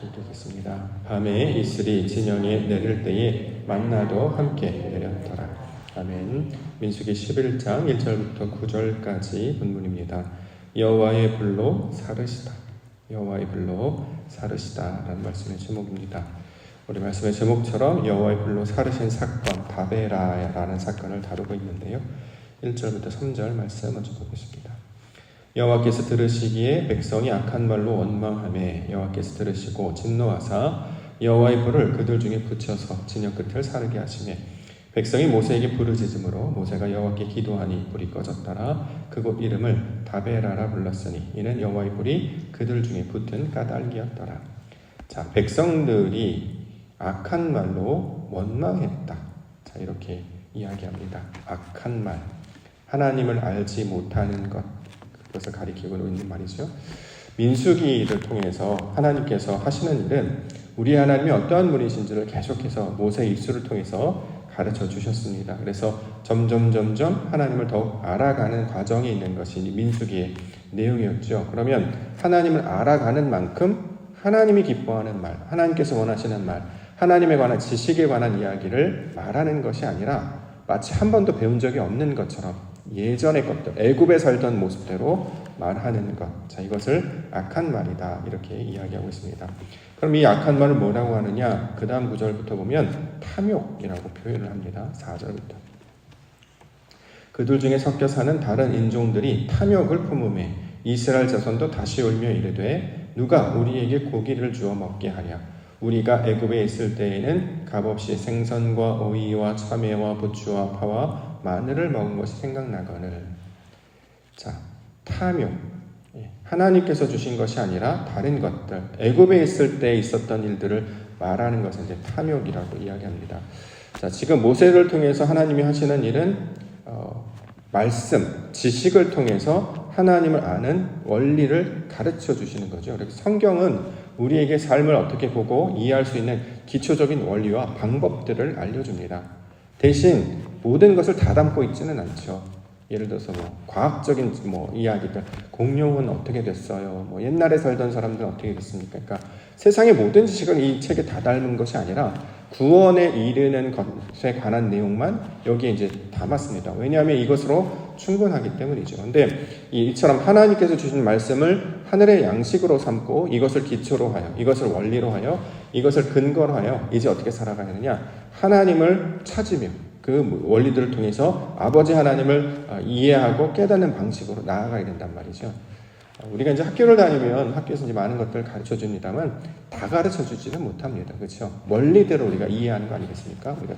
읽겠습니다. 밤에 이슬이 진영에 내릴 때에 만나도 함께 내렸더라. 아멘. 민수기 11장 1절부터 9절까지 본문입니다. 여호와의 불로 사르시다. 여호와의 불로 사르시다 라는 말씀의 제목입니다. 우리 말씀의 제목처럼 여호와의 불로 사르신 사건, 바베라라는 사건을 다루고 있는데요. 1절부터 3절 말씀 먼저 보겠습니다. 여호와께서 들으시기에 백성이 악한 말로 원망하매 여호와께서 들으시고 진노하사 여호와의 불을 그들 중에 붙여서 진영 끝을 사르게 하시매 백성이 모세에게 부르짖음으로 모세가 여호와께 기도하니 불이 꺼졌더라. 그곳 이름을 다베라라 불렀으니 이는 여호와의 불이 그들 중에 붙은 까닭이었더라. 자, 백성들이 악한 말로 원망했다. 자, 이렇게 이야기합니다. 악한 말, 하나님을 알지 못하는 것, 그것을 가리키고 있는 말이죠. 민수기를 통해서 하나님께서 하시는 일은 우리 하나님이 어떠한 분이신지를 계속해서 모세의 입술을 통해서 가르쳐 주셨습니다. 그래서 점점 하나님을 더욱 알아가는 과정에 있는 것이 민수기의 내용이었죠. 그러면 하나님을 알아가는 만큼 하나님이 기뻐하는 말, 하나님께서 원하시는 말, 하나님에 관한 지식에 관한 이야기를 말하는 것이 아니라 마치 한 번도 배운 적이 없는 것처럼 예전의 것들, 애굽에 살던 모습대로 말하는 것. 자, 이것을 악한 말이다. 이렇게 이야기하고 있습니다. 그럼 이 악한 말을 뭐라고 하느냐? 그 다음 구절부터 보면 탐욕이라고 표현을 합니다. 4절부터. 그들 중에 섞여 사는 다른 인종들이 탐욕을 품음에 이스라엘 자손도 다시 울며 이르되 누가 우리에게 고기를 주어 먹게 하랴? 우리가 애굽에 있을 때에는 값없이 생선과 오이와 참외와 부추와 파와 마늘을 먹은 것이 생각나거늘. 자, 탐욕. 하나님께서 주신 것이 아니라 다른 것들, 애굽에 있을 때 있었던 일들을 말하는 것을 이제 탐욕이라고 이야기합니다. 자, 지금 모세를 통해서 하나님이 하시는 일은 말씀, 지식을 통해서 하나님을 아는 원리를 가르쳐 주시는 거죠. 그래서 성경은 우리에게 삶을 어떻게 보고 이해할 수 있는 기초적인 원리와 방법들을 알려줍니다. 대신 모든 것을 다 담고 있지는 않죠. 예를 들어서 과학적인 이야기들, 공룡은 어떻게 됐어요? 옛날에 살던 사람들은 어떻게 됐습니까? 그러니까 세상의 모든 지식을 이 책에 다 담은 것이 아니라 구원에 이르는 것에 관한 내용만 여기에 이제 담았습니다. 왜냐하면 이것으로 충분하기 때문이죠. 근데 이처럼 하나님께서 주신 말씀을 하늘의 양식으로 삼고 이것을 기초로 하여, 이것을 원리로 하여, 이것을 근거로 하여 이제 어떻게 살아가야 되느냐? 하나님을 찾으며 그 원리들을 통해서 아버지 하나님을 이해하고 깨닫는 방식으로 나아가야 된단 말이죠. 우리가 이제 학교를 다니면 학교에서 이제 많은 것들을 가르쳐 줍니다만 다 가르쳐 주지는 못합니다. 그렇죠? 원리대로 우리가 이해하는 거 아니겠습니까? 우리가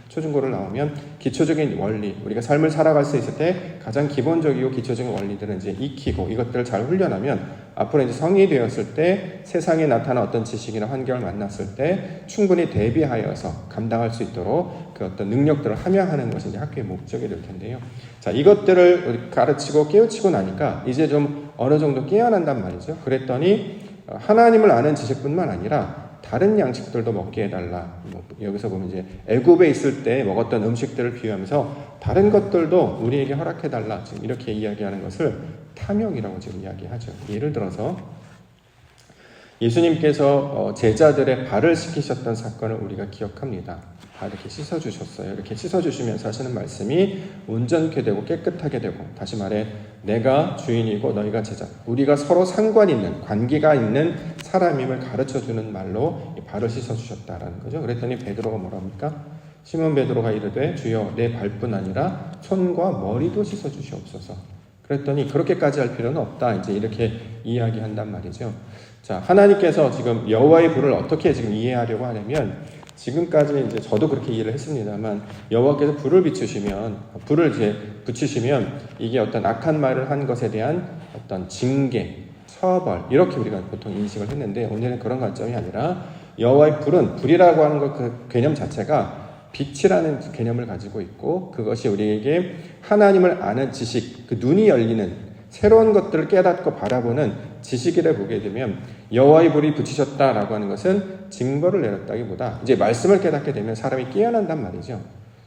초중고를 나오면 기초적인 원리, 우리가 삶을 살아갈 수 있을 때 가장 기본적이고 기초적인 원리들은 이제 익히고 이것들을 잘 훈련하면 앞으로 이제 성인이 되었을 때 세상에 나타난 어떤 지식이나 환경을 만났을 때 충분히 대비하여서 감당할 수 있도록 그 어떤 능력들을 함양하는 것이 이제 학교의 목적이 될 텐데요. 자, 이것들을 가르치고 깨우치고 나니까 이제 좀 어느 정도 깨어난단 말이죠. 그랬더니 하나님을 아는 지식뿐만 아니라 다른 양식들도 먹게 해달라. 여기서 보면 이제 애굽에 있을 때 먹었던 음식들을 비유하면서 다른 것들도 우리에게 허락해달라. 지금 이렇게 이야기하는 것을 탐욕이라고 지금 이야기하죠. 예를 들어서 예수님께서 제자들의 발을 씻기셨던 사건을 우리가 기억합니다. 이렇게 씻어주셨어요. 이렇게 씻어주시면서 하시는 말씀이 온전케 되고 깨끗하게 되고, 다시 말해 내가 주인이고 너희가 제자, 우리가 서로 상관 있는 관계가 있는 사람임을 가르쳐주는 말로 발을 씻어주셨다라는 거죠. 그랬더니 베드로가 뭐라 합니까? 시몬 베드로가 이르되 주여 내 발뿐 아니라 손과 머리도 씻어주시옵소서. 그랬더니 그렇게까지 할 필요는 없다. 이제 이렇게 이야기한단 말이죠. 자, 하나님께서 지금 여호와의 불을 어떻게 지금 이해하려고 하냐면, 지금까지 이제 저도 그렇게 이해를 했습니다만, 여호와께서 불을 이제 붙이시면 이게 어떤 악한 말을 한 것에 대한 어떤 징계, 처벌, 이렇게 우리가 보통 인식을 했는데, 오늘은 그런 관점이 아니라 여호와의 불이라고 하는 그 개념 자체가 빛이라는 개념을 가지고 있고, 그것이 우리에게 하나님을 아는 지식, 그 눈이 열리는 새로운 것들을 깨닫고 바라보는 지식이라 보게 되면, 여호와의 불이 붙이셨다라고 하는 것은 징벌을 내렸다기보다 이제 말씀을 깨닫게 되면 사람이 깨어난단 말이죠.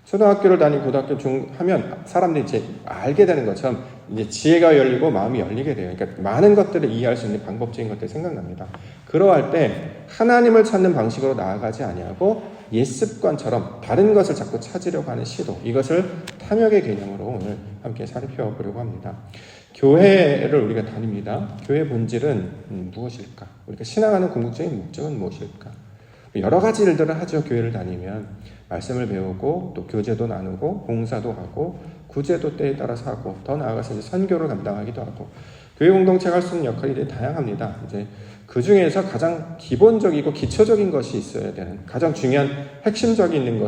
초등학교를 다니고 고등학교 하면 사람들이 이제 알게 되는 것처럼 이제 지혜가 열리고 마음이 열리게 돼요. 그러니까 많은 것들을 이해할 수 있는 방법적인 것들이 생각납니다. 그러할 때 하나님을 찾는 방식으로 나아가지 아니하고 옛습관처럼 다른 것을 자꾸 찾으려고 하는 시도, 이것을 탐욕의 개념으로 오늘 함께 살펴보려고 합니다. 교회를 우리가 다닙니다. 교회의 본질은 무엇일까? 우리가 신앙하는 궁극적인 목적은 무엇일까? 여러 가지 일들을 하죠. 교회를 다니면 말씀을 배우고 또 교제도 나누고 봉사도 하고 구제도 때에 따라서 하고 더 나아가서 이제 선교를 감당하기도 하고 교회 공동체가 할 수 있는 역할이 다양합니다. 이제 그 중에서 가장 기본적이고 기초적인 것이 있어야 되는 가장 중요한 핵심적인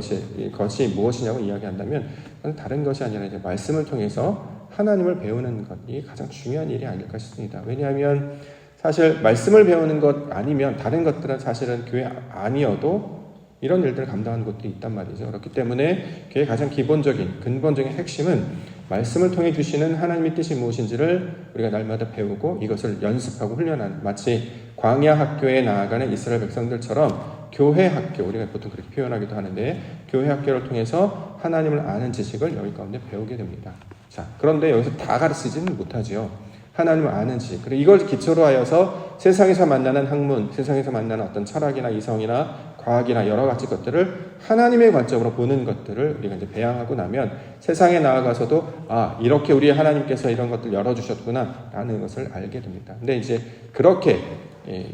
것이 무엇이냐고 이야기한다면 다른 것이 아니라 이제 말씀을 통해서 하나님을 배우는 것이 가장 중요한 일이 아닐까 싶습니다. 왜냐하면 사실 말씀을 배우는 것 아니면 다른 것들은 사실은 교회 아니어도 이런 일들을 감당하는 것도 있단 말이죠. 그렇기 때문에 교회의 가장 기본적인 근본적인 핵심은 말씀을 통해 주시는 하나님의 뜻이 무엇인지를 우리가 날마다 배우고 이것을 연습하고 훈련하는, 마치 광야 학교에 나아가는 이스라엘 백성들처럼 교회 학교, 우리가 보통 그렇게 표현하기도 하는데 교회 학교를 통해서 하나님을 아는 지식을 여기 가운데 배우게 됩니다. 자, 그런데 여기서 다 가르치지는 못하지요. 하나님을 아는 지식. 그리고 이걸 기초로 하여서 세상에서 만나는 학문, 세상에서 만나는 어떤 철학이나 이성이나 과학이나 여러 가지 것들을 하나님의 관점으로 보는 것들을 우리가 이제 배양하고 나면 세상에 나아가서도 이렇게 우리 하나님께서 이런 것들 열어주셨구나 라는 것을 알게 됩니다. 근데 이제 그렇게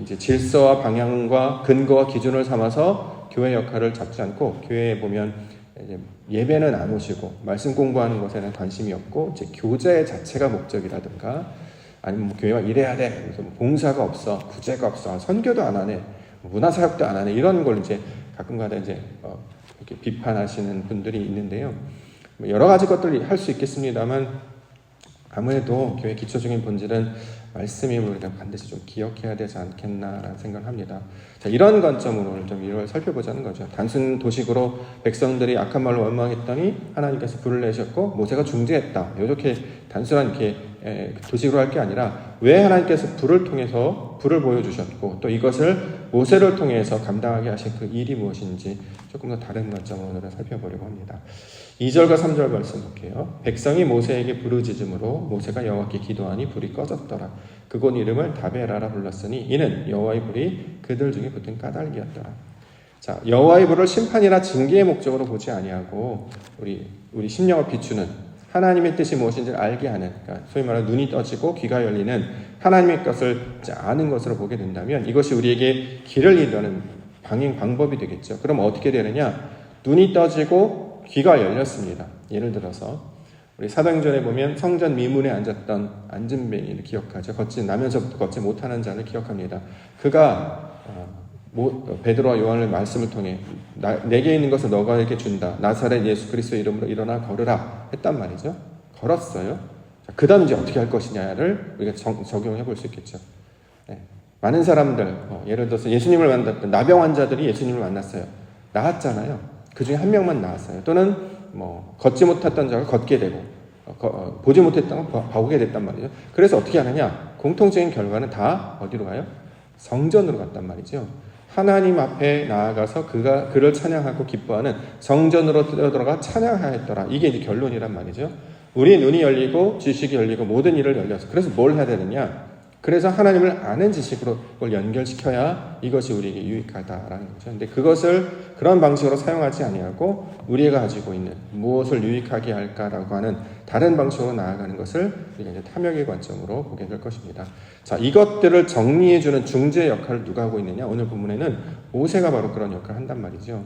이제 질서와 방향과 근거와 기준을 삼아서 교회 역할을 잡지 않고 교회에 보면 이제 예배는 안 오시고 말씀 공부하는 것에는 관심이 없고 이제 교제 자체가 목적이라든가 아니면 교회가 이래야 돼, 그래서 봉사가 없어, 구제가 없어, 선교도 안 하네, 문화사역도 안 하네, 이런 걸 이제 가끔가다 이제 이렇게 비판하시는 분들이 있는데요. 여러 가지 것들을 할 수 있겠습니다만 아무래도 교회 기초적인 본질은 말씀임을 우리가 반드시 좀 기억해야 되지 않겠나라는 생각을 합니다. 자, 이런 관점으로 오늘 좀 이걸 살펴보자는 거죠. 단순 도식으로 백성들이 악한 말로 원망했더니 하나님께서 불을 내셨고 모세가 중재했다. 이렇게 단순한 이렇게 도식으로 할 게 아니라 왜 하나님께서 불을 통해서 불을 보여주셨고 또 이것을 모세를 통해서 감당하게 하신 그 일이 무엇인지 조금 더 다른 관점으로 오늘은 살펴보려고 합니다. 2절과 3절 말씀 볼게요. 백성이 모세에게 부르짖음으로 모세가 여호와께 기도하니 불이 꺼졌더라. 그곳 이름을 다베라라 불렀으니 이는 여호와의 불이 그들 중에 붙은 까닭이었더라. 자, 여호와의 불을 심판이나 징계의 목적으로 보지 아니하고 우리 심령을 비추는 하나님의 뜻이 무엇인지를 알게 하는, 그러니까 소위 말하는 눈이 떠지고 귀가 열리는 하나님의 것을 아는 것으로 보게 된다면 이것이 우리에게 길을 이루는 방법이 되겠죠. 그럼 어떻게 되느냐? 눈이 떠지고 귀가 열렸습니다. 예를 들어서 우리 사도행전에 보면 성전 미문에 앉았던 안진뱅이를 기억하죠. 나면서부터 걷지 못하는 자를 기억합니다. 그가 베드로와 요한의 말씀을 통해 내게 있는 것을 너가에게 준다. 나사렛 예수 그리스도의 이름으로 일어나 걸으라 했단 말이죠. 걸었어요. 그 다음 이제 어떻게 할 것이냐를 우리가 적용해 볼 수 있겠죠. 네. 많은 사람들, 예를 들어서 예수님을 만났던 나병 환자들이 예수님을 만났어요. 나았잖아요. 그 중에 한 명만 나았어요. 또는 걷지 못했던 자가 걷게 되고 보지 못했던 건 보게 됐단 말이죠. 그래서 어떻게 하느냐? 공통적인 결과는 다 어디로 가요? 성전으로 갔단 말이죠. 하나님 앞에 나아가서 그를 찬양하고 기뻐하는 성전으로 들어가 찬양하였더라. 이게 이제 결론이란 말이죠. 우리 눈이 열리고 지식이 열리고 모든 일을 열려서 그래서 뭘 해야 되느냐? 그래서 하나님을 아는 지식으로 그걸 연결시켜야 이것이 우리에게 유익하다라는 거죠. 근데 그것을 그런 방식으로 사용하지 아니하고 우리가 가지고 있는 무엇을 유익하게 할까라고 하는 다른 방식으로 나아가는 것을 우리가 이제 탐욕의 관점으로 보게 될 것입니다. 자, 이것들을 정리해주는 중재 역할을 누가 하고 있느냐? 오늘 본문에는 모세가 바로 그런 역할을 한단 말이죠.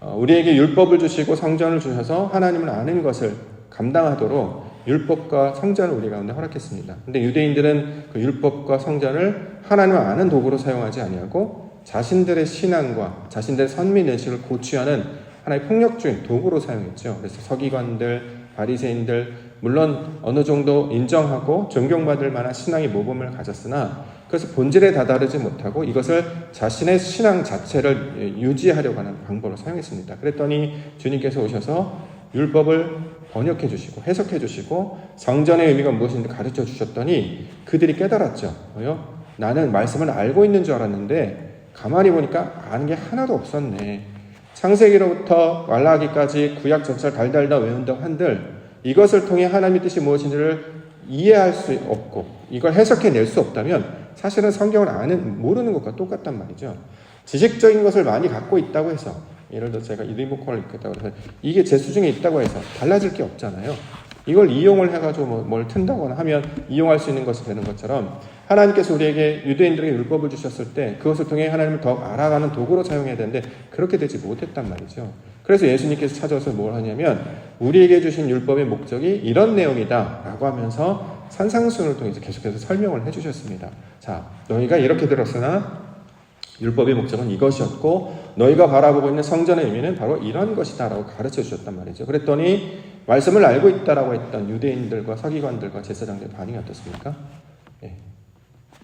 우리에게 율법을 주시고 성전을 주셔서 하나님을 아는 것을 감당하도록 율법과 성전을 우리 가운데 허락했습니다. 근데 유대인들은 그 율법과 성전을 하나님을 아는 도구로 사용하지 아니하고 자신들의 신앙과 자신들의 선민의식을 고취하는 하나의 폭력적인 도구로 사용했죠. 그래서 서기관들, 바리새인들 물론 어느 정도 인정하고 존경받을 만한 신앙의 모범을 가졌으나 그래서 본질에 다다르지 못하고 이것을 자신의 신앙 자체를 유지하려고 하는 방법을 사용했습니다. 그랬더니 주님께서 오셔서 율법을 번역해 주시고 해석해 주시고 성전의 의미가 무엇인지 가르쳐 주셨더니 그들이 깨달았죠. 나는 말씀을 알고 있는 줄 알았는데 가만히 보니까 아는 게 하나도 없었네. 창세기로부터 말라기까지 구약 전체를 달달다 외운다고 한들 이것을 통해 하나님의 뜻이 무엇인지를 이해할 수 없고 이걸 해석해낼 수 없다면 사실은 성경을 모르는 것과 똑같단 말이죠. 지식적인 것을 많이 갖고 있다고 해서, 예를 들어 제가 이 리모컨을 읽겠다고 해서 이게 제 수중에 있다고 해서 달라질 게 없잖아요. 이걸 이용을 해가지고 뭘 튼다거나 하면 이용할 수 있는 것이 되는 것처럼, 하나님께서 우리에게, 유대인들에게 율법을 주셨을 때 그것을 통해 하나님을 더 알아가는 도구로 사용해야 되는데 그렇게 되지 못했단 말이죠. 그래서 예수님께서 찾아와서 뭘 하냐면, 우리에게 주신 율법의 목적이 이런 내용이다 라고 하면서 산상수훈을 통해서 계속해서 설명을 해주셨습니다. 자, 너희가 이렇게 들었으나 율법의 목적은 이것이었고 너희가 바라보고 있는 성전의 의미는 바로 이런 것이다 라고 가르쳐 주셨단 말이죠. 그랬더니 말씀을 알고 있다라고 했던 유대인들과 서기관들과 제사장들의 반응이 어떻습니까?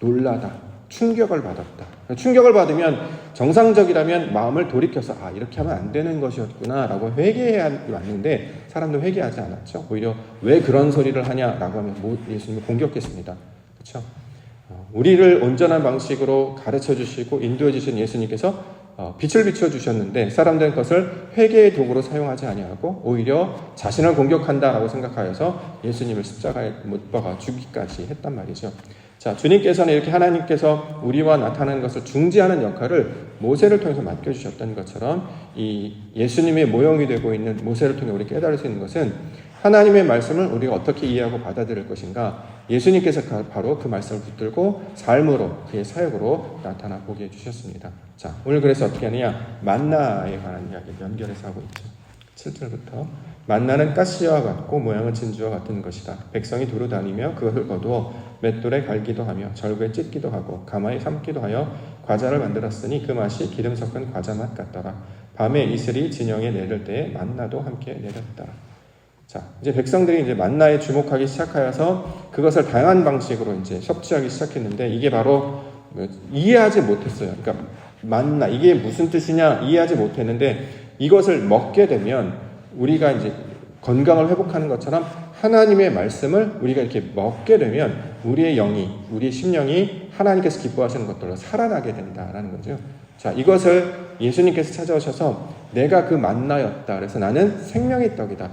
놀라다, 충격을 받았다. 충격을 받으면 정상적이라면 마음을 돌이켜서 이렇게 하면 안 되는 것이었구나 라고 회개해야 왔는데, 사람도 회개하지 않았죠. 오히려 왜 그런 소리를 하냐라고 하면 예수님을 공격했습니다. 그렇죠? 우리를 온전한 방식으로 가르쳐 주시고 인도해 주신 예수님께서 빛을 비춰 주셨는데, 사람들은 그것을 회개의 도구로 사용하지 아니하고 오히려 자신을 공격한다라고 생각하여서 예수님을 십자가에 못 박아 죽기까지 했단 말이죠. 자, 주님께서는 이렇게 하나님께서 우리와 나타나는 것을 중지하는 역할을 모세를 통해서 맡겨주셨던 것처럼, 이 예수님의 모형이 되고 있는 모세를 통해 우리 깨달을 수 있는 것은, 하나님의 말씀을 우리가 어떻게 이해하고 받아들일 것인가, 예수님께서 바로 그 말씀을 붙들고 삶으로, 그의 사역으로 나타나 보게 해주셨습니다. 자, 오늘 그래서 어떻게 하느냐, 만나에 관한 이야기를 연결해서 하고 있죠. 7절부터 만나는 가시와 같고 모양은 진주와 같은 것이다. 백성이 두루 다니며 그것을 거두어 맷돌에 갈기도 하며 절구에 찢기도 하고 가마에 삶기도 하여 과자를 만들었으니 그 맛이 기름 섞은 과자 맛 같더라. 밤에 이슬이 진영에 내릴 때에 만나도 함께 내렸더라. 자, 이제 백성들이 이제 만나에 주목하기 시작하여서 그것을 다양한 방식으로 이제 섭취하기 시작했는데, 이게 바로 이해하지 못했어요. 그러니까 만나, 이게 무슨 뜻이냐 이해하지 못했는데, 이것을 먹게 되면 우리가 이제 건강을 회복하는 것처럼 하나님의 말씀을 우리가 이렇게 먹게 되면 우리의 영이, 우리의 심령이 하나님께서 기뻐하시는 것들로 살아나게 된다라는 거죠. 자, 이것을 예수님께서 찾아오셔서 내가 그 만나였다. 그래서 나는 생명의 떡이다.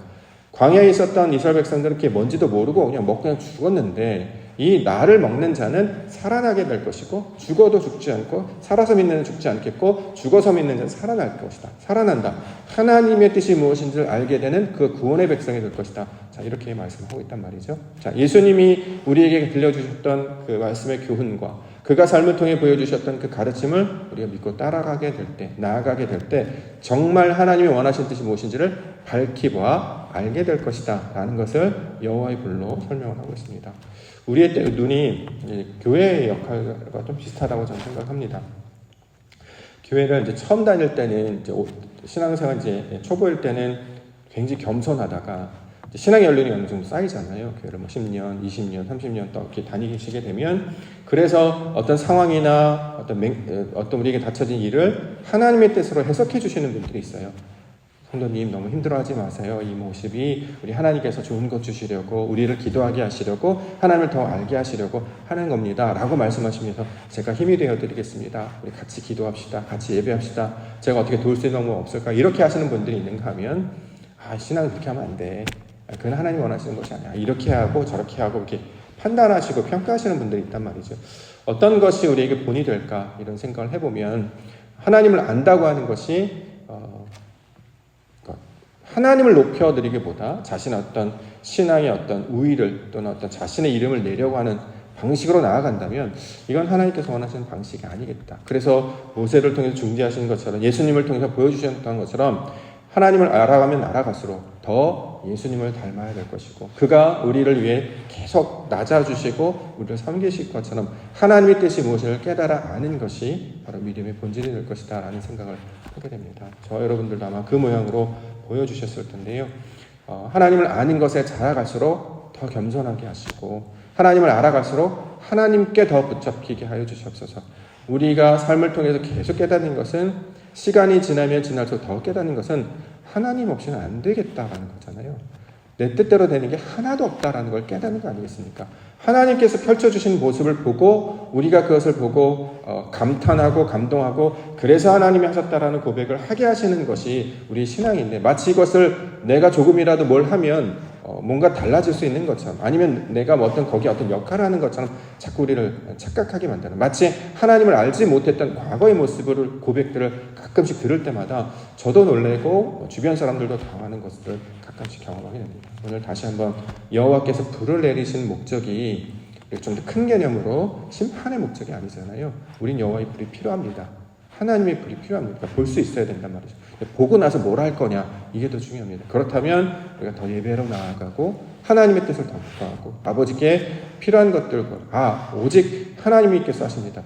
광야에 있었던 이스라엘 백성들은 그게 뭔지도 모르고 그냥 먹고 그냥 죽었는데, 이 나를 먹는 자는 살아나게 될 것이고, 죽어도 죽지 않고, 살아서 믿는 자는 죽지 않겠고, 죽어서 믿는 자는 살아날 것이다. 살아난다. 하나님의 뜻이 무엇인지를 알게 되는 그 구원의 백성이 될 것이다. 자, 이렇게 말씀하고 있단 말이죠. 자, 예수님이 우리에게 들려주셨던 그 말씀의 교훈과 그가 삶을 통해 보여주셨던 그 가르침을 우리가 믿고 따라가게 될 때, 나아가게 될 때 정말 하나님이 원하신 뜻이 무엇인지를 밝히 보아 알게 될 것이다 라는 것을 여호와의 불로 설명을 하고 있습니다. 우리의 눈이 교회의 역할과 좀 비슷하다고 저는 생각합니다. 교회를 이제 처음 다닐 때는, 이제 신앙생활 이제 초보일 때는 굉장히 겸손하다가, 신앙의 연륜이 어느 정도 쌓이잖아요. 교회를 10년, 20년, 30년 또 이렇게 다니시게 되면, 그래서 어떤 상황이나 어떤 우리에게 닥쳐진 일을 하나님의 뜻으로 해석해 주시는 분들이 있어요. 성도님 너무 힘들어하지 마세요. 이 모습이 우리 하나님께서 좋은 것 주시려고, 우리를 기도하게 하시려고, 하나님을 더 알게 하시려고 하는 겁니다 라고 말씀하시면서 제가 힘이 되어드리겠습니다. 우리 같이 기도합시다. 같이 예배합시다. 제가 어떻게 도울 수 있는 방법 없을까? 이렇게 하시는 분들이 있는가 하면, 신앙을 그렇게 하면 안 돼. 그건 하나님 원하시는 것이 아니야. 이렇게 하고 저렇게 하고 이렇게 판단하시고 평가하시는 분들이 있단 말이죠. 어떤 것이 우리에게 본이 될까? 이런 생각을 해보면, 하나님을 안다고 하는 것이 하나님을 높여드리기보다 자신의 어떤 신앙의 어떤 우위를, 또는 어떤 자신의 이름을 내려고 하는 방식으로 나아간다면 이건 하나님께서 원하시는 방식이 아니겠다. 그래서 모세를 통해서 중지하시는 것처럼, 예수님을 통해서 보여주셨던 것처럼 하나님을 알아가면 알아갈수록 더 예수님을 닮아야 될 것이고, 그가 우리를 위해 계속 낮아주시고 우리를 섬기실 것처럼 하나님의 뜻이 무엇을 깨달아 아는 것이 바로 믿음의 본질이 될 것이다 라는 생각을 하게 됩니다. 저 여러분들도 아마 그 모양으로 보여주셨을 텐데요. 하나님을 아는 것에 자라갈수록 더 겸손하게 하시고, 하나님을 알아갈수록 하나님께 더 붙잡히게 하여 주시옵소서. 우리가 삶을 통해서 계속 깨닫는 것은, 시간이 지나면 지날수록 더 깨닫는 것은 하나님 없이는 안 되겠다라는 거잖아요. 내 뜻대로 되는 게 하나도 없다라는 걸 깨닫는 거 아니겠습니까? 하나님께서 펼쳐주신 모습을 보고 우리가 그것을 보고 감탄하고 감동하고, 그래서 하나님이 하셨다라는 고백을 하게 하시는 것이 우리의 신앙인데, 마치 이것을 내가 조금이라도 뭘 하면 뭔가 달라질 수 있는 것처럼, 아니면 내가 어떤 거기에 어떤 역할을 하는 것처럼 자꾸 우리를 착각하게 만드는, 마치 하나님을 알지 못했던 과거의 모습을, 고백들을 가끔씩 들을 때마다 저도 놀래고 주변 사람들도 당하는 것들을 가끔씩 경험하게 됩니다. 오늘 다시 한번 여호와께서 불을 내리신 목적이 좀 더 큰 개념으로 심판의 목적이 아니잖아요. 우린 여호와의 불이 필요합니다. 하나님의 불이 필요합니다. 그러니까 볼 수 있어야 된단 말이죠. 보고 나서 뭘 할 거냐, 이게 더 중요합니다. 그렇다면 우리가 더 예배로 나아가고 하나님의 뜻을 더 구하고 아버지께 필요한 것들을 오직 하나님께서 하십니다.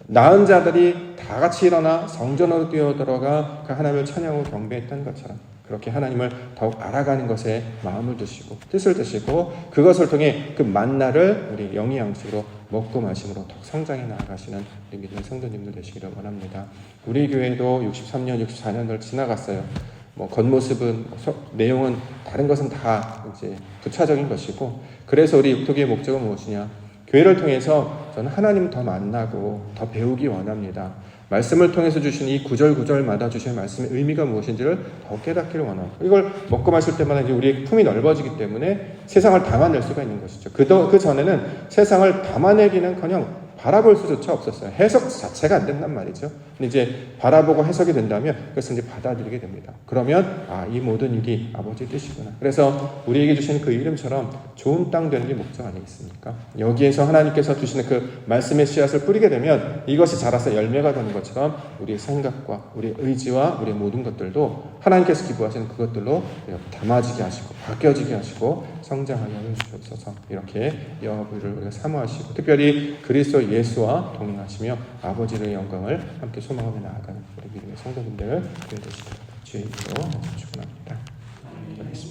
나은 자들이 다 같이 일어나 성전으로 뛰어들어가 그 하나님을 찬양하고 경배했던 것처럼 그렇게 하나님을 더욱 알아가는 것에 마음을 두시고 뜻을 두시고 그것을 통해 그 만나를 우리 영의 양식으로 먹고 마심으로 더 성장해 나아가시는 우리 믿음의 성도님들 되시기를 원합니다. 우리 교회도 63년, 64년을 지나갔어요. 겉모습은, 내용은, 다른 것은 다 이제 부차적인 것이고, 그래서 우리 육도교의 목적은 무엇이냐? 교회를 통해서 저는 하나님을 더 만나고 더 배우기 원합니다. 말씀을 통해서 주신 이 구절구절마다 주신 말씀의 의미가 무엇인지를 더 깨닫기를 원합니다. 이걸 먹고 마실 때마다 이제 우리의 품이 넓어지기 때문에 세상을 담아낼 수가 있는 것이죠. 그 전에는 세상을 담아내기는커녕 바라볼 수조차 없었어요. 해석 자체가 안 된단 말이죠. 근데 이제 바라보고 해석이 된다면 그것을 이제 받아들이게 됩니다. 그러면 이 모든 일이 아버지의 뜻이구나. 그래서 우리에게 주시는 그 이름처럼 좋은 땅 되는 게 목적 아니겠습니까? 여기에서 하나님께서 주시는 그 말씀의 씨앗을 뿌리게 되면 이것이 자라서 열매가 되는 것처럼 우리의 생각과 우리의 의지와 우리의 모든 것들도 하나님께서 기부하시는 그것들로 담아지게 하시고 바뀌어지게 하시고 성장하게 하여 주옵소서. 이렇게 여호와를 우리가 사모하시고 특별히 그리스도 예수와 동행하시며 아버지의 영광을 함께 소망하며 나아가는 우리 믿음의 성도님들 되시도록 주의 이름으로 축원합니다. 기도하겠습니다.